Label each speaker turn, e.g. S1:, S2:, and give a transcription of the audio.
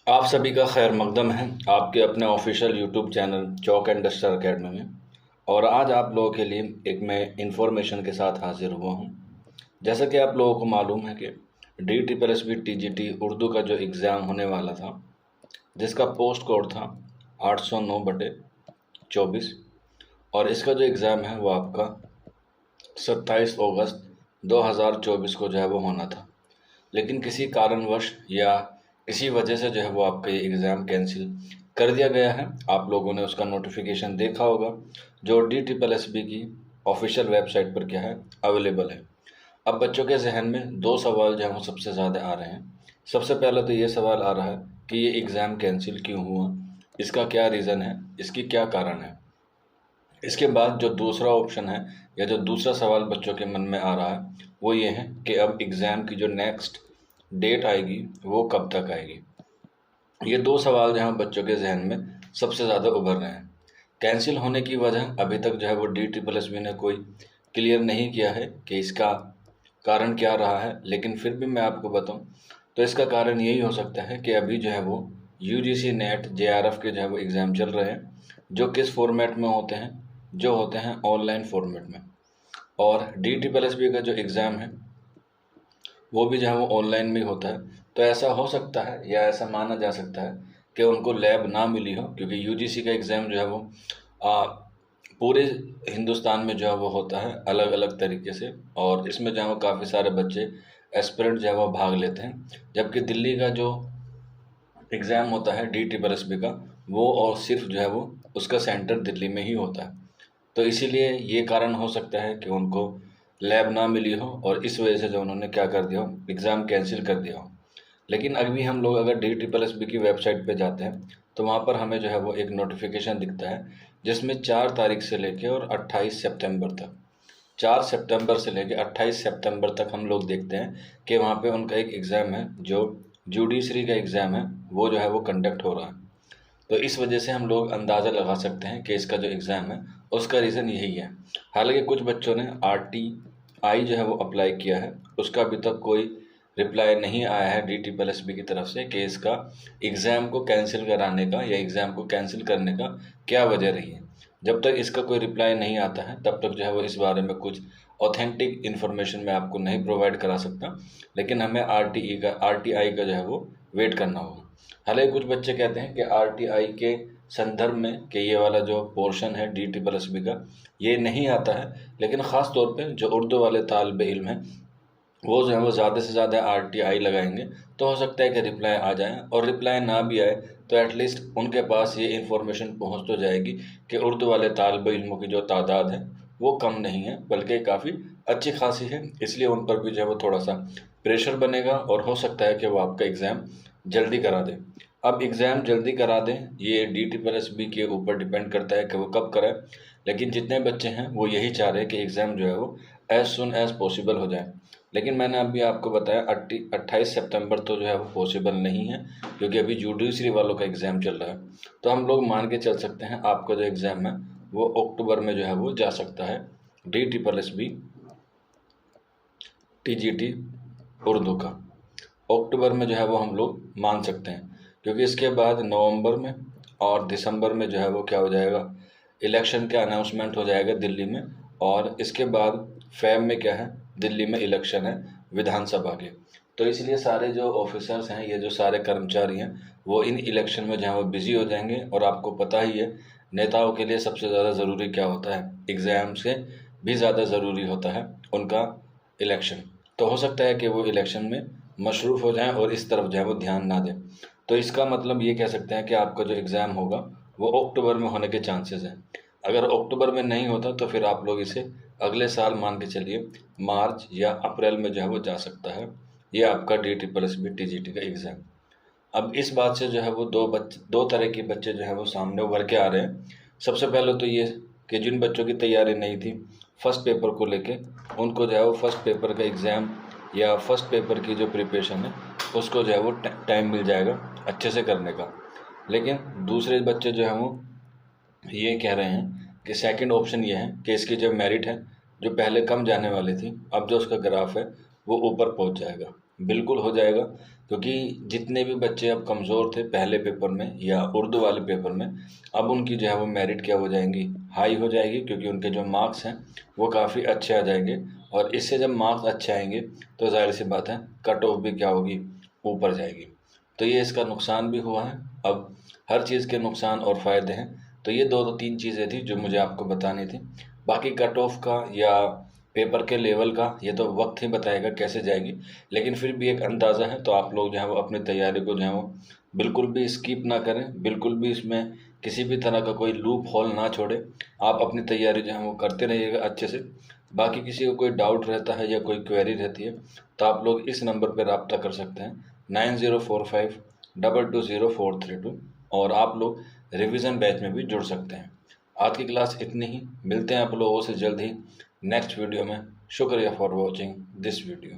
S1: आप सभी का खैर मकदम है आपके अपने official YouTube channel chalk and duster academy में। और आज आप लोगों के लिए एक मैं इन्फॉर्मेशन के साथ हाजिर हुआ हूँ। जैसा कि आप लोगों को मालूम है कि DSSB TGT उर्दू का जो एग्ज़ाम होने वाला था, जिसका पोस्ट कोड था 809/24, और इसका जो एग्ज़ाम है वो आपका 27 अगस्त 2024 को जो है वो होना था। लेकिन किसी कारणवश या इसी वजह से जो है वो आपका ये एग्ज़ाम कैंसिल कर दिया गया है। आप लोगों ने उसका नोटिफिकेशन देखा होगा, जो DSSB की ऑफिशियल वेबसाइट पर क्या है अवेलेबल है। अब बच्चों के जहन में दो सवाल जो है वो सबसे ज़्यादा आ रहे हैं। सबसे पहले तो ये सवाल आ रहा है कि ये एग्ज़ाम कैंसिल क्यों हुआ, इसका क्या रीज़न है, इसकी क्या कारण है। इसके बाद जो दूसरा ऑप्शन है या जो दूसरा सवाल बच्चों के मन में आ रहा है वो ये है कि अब एग्ज़ाम की जो नेक्स्ट डेट आएगी वो कब तक आएगी। ये दो सवाल जो हैं बच्चों के जहन में सबसे ज़्यादा उभर रहे हैं। कैंसिल होने की वजह अभी तक जो है वो DSSB ने कोई क्लियर नहीं किया है कि इसका कारण क्या रहा है, लेकिन फिर भी मैं आपको बताऊं तो इसका कारण यही हो सकता है कि अभी जो है वो UGC नेट JRF के जो है वो एग्ज़ाम चल रहे हैं, जो किस फॉर्मेट में होते हैं, जो होते हैं ऑनलाइन फॉर्मेट में। और DSSB का जो एग्ज़ाम है वो भी जो है वो ऑनलाइन में होता है। तो ऐसा हो सकता है या ऐसा माना जा सकता है कि उनको लैब ना मिली हो, क्योंकि UGC का एग्ज़ाम जो है वो आ, पूरे हिंदुस्तान में जो है वो होता है अलग अलग तरीके से, और इसमें जो है वो काफ़ी सारे बच्चे एस्पिरेंट जो है वो भाग लेते हैं। जबकि दिल्ली का जो एग्ज़ाम होता है DSSB का, वो और सिर्फ जो है वो उसका सेंटर दिल्ली में ही होता है। तो इसीलिए ये कारण हो सकता है कि उनको लैब ना मिली हो और इस वजह से जो उन्होंने क्या कर दिया हो, एग्ज़ाम कैंसिल कर दिया हो। लेकिन अभी हम लोग अगर DSSB की वेबसाइट पे जाते हैं तो वहाँ पर हमें जो है वो एक नोटिफिकेशन दिखता है, जिसमें 4 तारीख से लेके और 28 सितंबर तक, 4 सितंबर से लेके 28 सितंबर तक हम लोग देखते हैं कि वहाँ पे उनका एक एग्ज़ाम है, जो जुडिशरी का एग्ज़ाम है, वो जो है वो कंडक्ट हो रहा है। तो इस वजह से हम लोग अंदाज़ा लगा सकते हैं कि इसका जो एग्ज़ाम है उसका रीज़न यही है। हालांकि कुछ बच्चों ने RTI जो है वो अप्लाई किया है, उसका अभी तक कोई रिप्लाई नहीं आया है DSSB की तरफ से कि इसका एग्ज़ाम को कैंसिल कराने का या एग्ज़ाम को कैंसिल करने का क्या वजह रही है। जब तक इसका कोई रिप्लाई नहीं आता है तब तक जो है वो इस बारे में कुछ ऑथेंटिक इन्फॉर्मेशन मैं आपको नहीं प्रोवाइड करा सकता। लेकिन हमें RTI का जो है वो वेट करना होगा। हालांकि कुछ बच्चे कहते हैं कि RTI के संदर्भ में कि ये वाला जो पोर्शन है DSSB का ये नहीं आता है, लेकिन ख़ास तौर पे जो उर्दू वाले तालिब इल्म हैं वो जो है वो ज़्यादा से ज़्यादा RTI लगाएंगे, तो हो सकता है कि रिप्लाई आ जाए, और रिप्लाई ना भी आए तो एटलीस्ट उनके पास ये इन्फॉर्मेशन पहुंच तो जाएगी कि उर्दू वाले तालिब इल्मों की जो तादाद है वो कम नहीं है बल्कि काफ़ी अच्छी खासी है। इसलिए उन पर भी जो है वो थोड़ा सा प्रेशर बनेगा और हो सकता है कि वो आपका एग्ज़ाम जल्दी करा दें। अब एग्ज़ाम जल्दी करा दें ये DSSB के ऊपर डिपेंड करता है कि वो कब कराए, लेकिन जितने बच्चे हैं वो यही चाह रहे हैं कि एग्ज़ाम जो है वो एज़ सुन एज़ पॉसिबल हो जाए। लेकिन मैंने अभी आपको बताया 28 सितंबर तो जो है वो पॉसिबल नहीं है, क्योंकि अभी जुडिशरी वालों का एग्ज़ाम चल रहा है। तो हम लोग मान के चल सकते हैं आपका जो एग्ज़ाम है वो अक्टूबर में जो है वो जा सकता है, DSSB TGT उर्दू का अक्टूबर में जो है वो हम लोग मान सकते हैं। क्योंकि इसके बाद नवंबर में और दिसंबर में जो है वो क्या हो जाएगा, इलेक्शन का अनाउंसमेंट हो जाएगा दिल्ली में, और इसके बाद फ़ेब में क्या है, दिल्ली में इलेक्शन है विधानसभा के। तो इसलिए सारे जो ऑफिसर्स हैं, ये जो सारे कर्मचारी हैं, वो इन इलेक्शन में जो है वो बिज़ी हो जाएंगे। और आपको पता ही है नेताओं के लिए सबसे ज़्यादा ज़रूरी क्या होता है, एग्ज़ाम से भी ज़्यादा ज़रूरी होता है उनका इलेक्शन। तो हो सकता है कि वो इलेक्शन में मशरूफ़ हो जाएं और इस तरफ जो है वो ध्यान ना दें। तो इसका मतलब ये कह सकते हैं कि आपका जो एग्ज़ाम होगा वो अक्टूबर में होने के चांसेस हैं। अगर अक्टूबर में नहीं होता तो फिर आप लोग इसे अगले साल मान के चलिए, मार्च या अप्रैल में जो है वो जा सकता है ये आपका DSSB TGT का एग्ज़ाम। अब इस बात से जो है वो दो तरह के बच्चे जो है वो सामने उभर के आ रहे हैं। सबसे पहले तो ये कि जिन बच्चों की तैयारी नहीं थी फर्स्ट पेपर को लेके, उनको जो है वो फर्स्ट पेपर का एग्ज़ाम या फर्स्ट पेपर की जो प्रिपरेशन है उसको जो है वो टाइम मिल जाएगा अच्छे से करने का। लेकिन दूसरे बच्चे जो हैं वो ये कह रहे हैं कि सेकंड ऑप्शन ये है कि इसकी जो मेरिट है, जो पहले कम जाने वाली थी, अब जो उसका ग्राफ है वो ऊपर पहुंच जाएगा। बिल्कुल हो जाएगा, क्योंकि जितने भी बच्चे अब कमज़ोर थे पहले पेपर में या उर्दू वाले पेपर में, अब उनकी जो है वो मेरिट क्या हो जाएंगी, हाई हो जाएगी, क्योंकि उनके जो मार्क्स हैं वो काफ़ी अच्छे आ जाएंगे। और इससे जब मार्क्स अच्छे आएंगे तो जाहिर सी बात है कट ऑफ भी क्या होगी, ऊपर जाएगी। तो ये इसका नुकसान भी हुआ है। अब हर चीज़ के नुकसान और फ़ायदे हैं, तो ये दो तीन चीज़ें थी जो मुझे आपको बतानी थी। बाकी कट ऑफ का या पेपर के लेवल का ये तो वक्त ही बताएगा कैसे जाएगी, लेकिन फिर भी एक अंदाज़ा है। तो आप लोग जो है वो अपनी तैयारी को जो है वो बिल्कुल भी स्किप ना करें, बिल्कुल भी इसमें किसी भी तरह का कोई लूप होल ना छोड़े। आप अपनी तैयारी जो है वो करते रहिएगा अच्छे से। बाकी किसी को कोई डाउट रहता है या कोई क्वेरी रहती है तो आप लोग इस नंबर पर रब्ता कर सकते हैं, 9045220432। और आप लोग रिवीजन बैच में भी जुड़ सकते हैं। आज की क्लास इतनी ही, मिलते हैं आप लोगों से जल्द ही नेक्स्ट वीडियो में। शुक्रिया फॉर वॉचिंग दिस वीडियो।